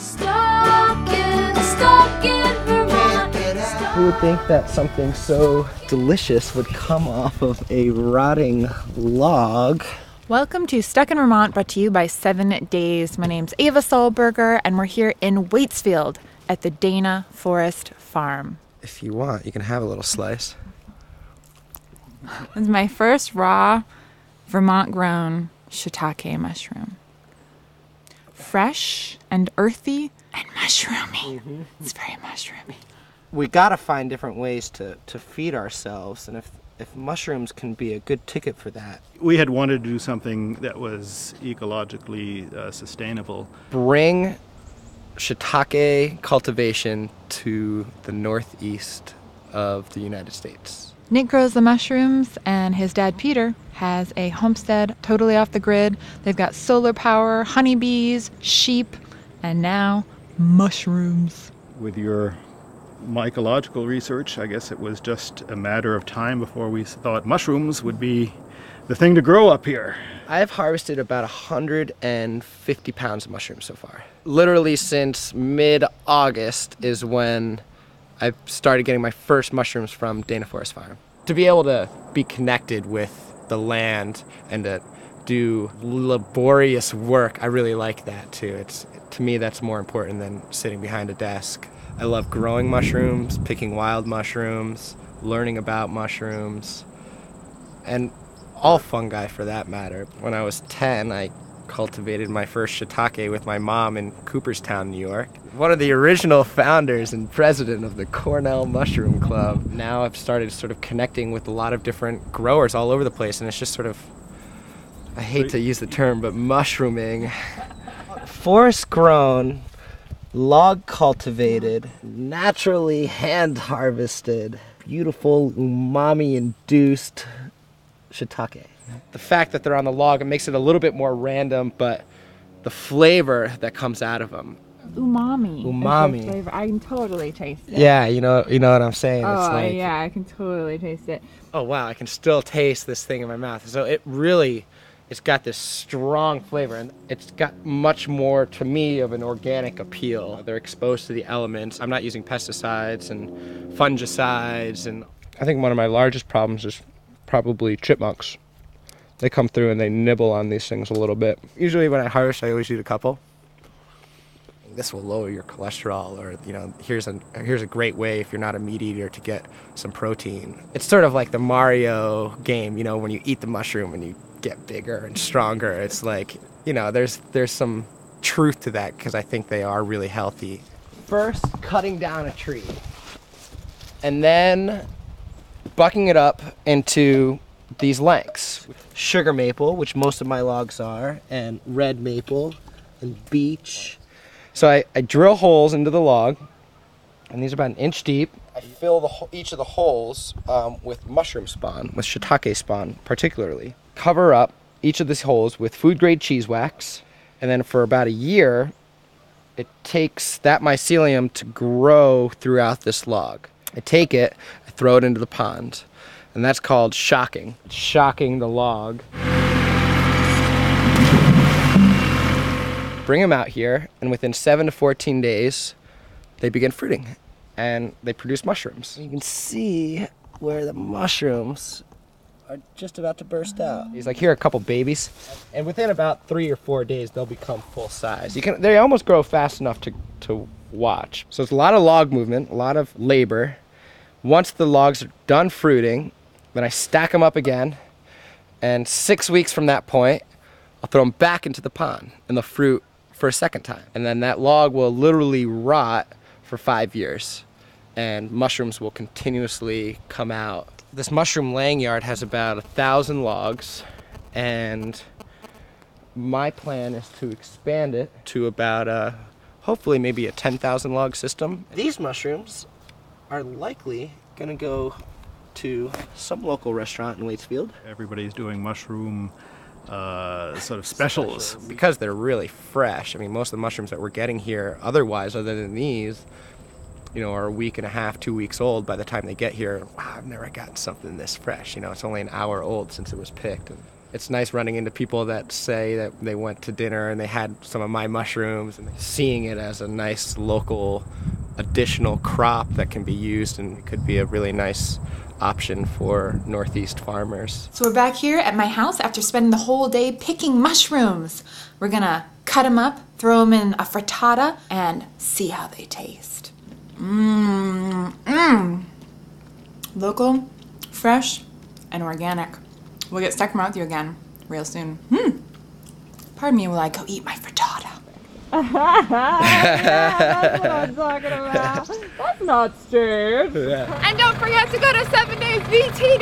Stuck in Vermont. Who would think that something so delicious would come off of a rotting log? Welcome to Stuck in Vermont, brought to you by 7 Days. My name's Ava Solberger, and we're here in Waitsfield at the Dana Forest Farm. If you want, you can have a little slice. This is my first raw Vermont-grown shiitake mushroom. Fresh and earthy and mushroomy. Mm-hmm. It's very mushroomy. We gotta find different ways to feed ourselves, and if mushrooms can be a good ticket for that. We had wanted to do something that was ecologically sustainable. Bring shiitake cultivation to the northeast of the United States. Nick grows the mushrooms, and his dad Peter has a homestead totally off the grid. They've got solar power, honeybees, sheep, and now mushrooms. With your mycological research, I guess it was just a matter of time before we thought mushrooms would be the thing to grow up here. I've harvested about 150 pounds of mushrooms so far. Literally since mid-August is when I started getting my first mushrooms from Dana Forest Farm. To be able to be connected with the land and to do laborious work, I really like that too. To me, that's more important than sitting behind a desk. I love growing mushrooms, picking wild mushrooms, learning about mushrooms, and all fungi for that matter. When I was 10, I cultivated my first shiitake with my mom in Cooperstown, New York. One of the original founders and president of the Cornell Mushroom Club. Now I've started sort of connecting with a lot of different growers all over the place, and it's just sort of, I hate to use the term, but mushrooming. Forest grown, log cultivated, naturally hand harvested, beautiful umami induced shiitake. The fact that they're on the log, it makes it a little bit more random, but the flavor that comes out of them. Umami. Umami. Flavor. I can totally taste it. Yeah, you know what I'm saying. Oh, it's like, yeah, I can totally taste it. oh wow, I can still taste this thing in my mouth. So it's got this strong flavor, and it's got much more, to me, of an organic appeal. They're exposed to the elements. I'm not using pesticides and fungicides, and I think one of my largest problems is probably chipmunks. They come through and they nibble on these things a little bit. Usually when I harvest, I always eat a couple. This will lower your cholesterol, or here's a great way if you're not a meat eater to get some protein. It's sort of like the Mario game, when you eat the mushroom and you get bigger and stronger. It's like, there's some truth to that, because I think they are really healthy. First, cutting down a tree, and then bucking it up into these lengths. Sugar maple, which most of my logs are, and red maple, and beech. So I drill holes into the log, and these are about 1 inch deep. I fill each of the holes with mushroom spawn, with shiitake spawn particularly. Cover up each of these holes with food-grade cheese wax, and then for about a year, it takes that mycelium to grow throughout this log. I take it, I throw it into the pond, and that's called shocking. Shocking the log. Bring them out here, and within 7 to 14 days, they begin fruiting, and they produce mushrooms. You can see where the mushrooms are just about to burst out. He's like, here are a couple babies, and within about 3 or 4 days, they'll become full size. They almost grow fast enough to watch. So it's a lot of log movement, a lot of labor. Once the logs are done fruiting, then I stack them up again, and 6 weeks from that point, I'll throw them back into the pond, and they'll fruit for a second time. And then that log will literally rot for 5 years, and mushrooms will continuously come out. This mushroom laying yard has about 1,000 logs, and my plan is to expand it to about hopefully maybe a 10,000 log system. These mushrooms are likely gonna go to some local restaurant in Waitsfield. Everybody's doing mushroom sort of specials. Because they're really fresh. I mean, most of the mushrooms that we're getting here otherwise, other than these, are a week and a half, 2 weeks old by the time they get here. Wow, I've never gotten something this fresh. It's only an hour old since it was picked. It's nice running into people that say that they went to dinner and they had some of my mushrooms, and seeing it as a nice local additional crop that can be used and could be a really nice option for Northeast farmers. So we're back here at my house after spending the whole day picking mushrooms. We're gonna cut them up, throw them in a frittata, and see how they taste. Local, fresh, and organic. We'll get stuck with you again real soon. Pardon me while I go eat my frittata. Yeah, that's what I'm talking about. That's not strange. And don't forget to go to 7daysVT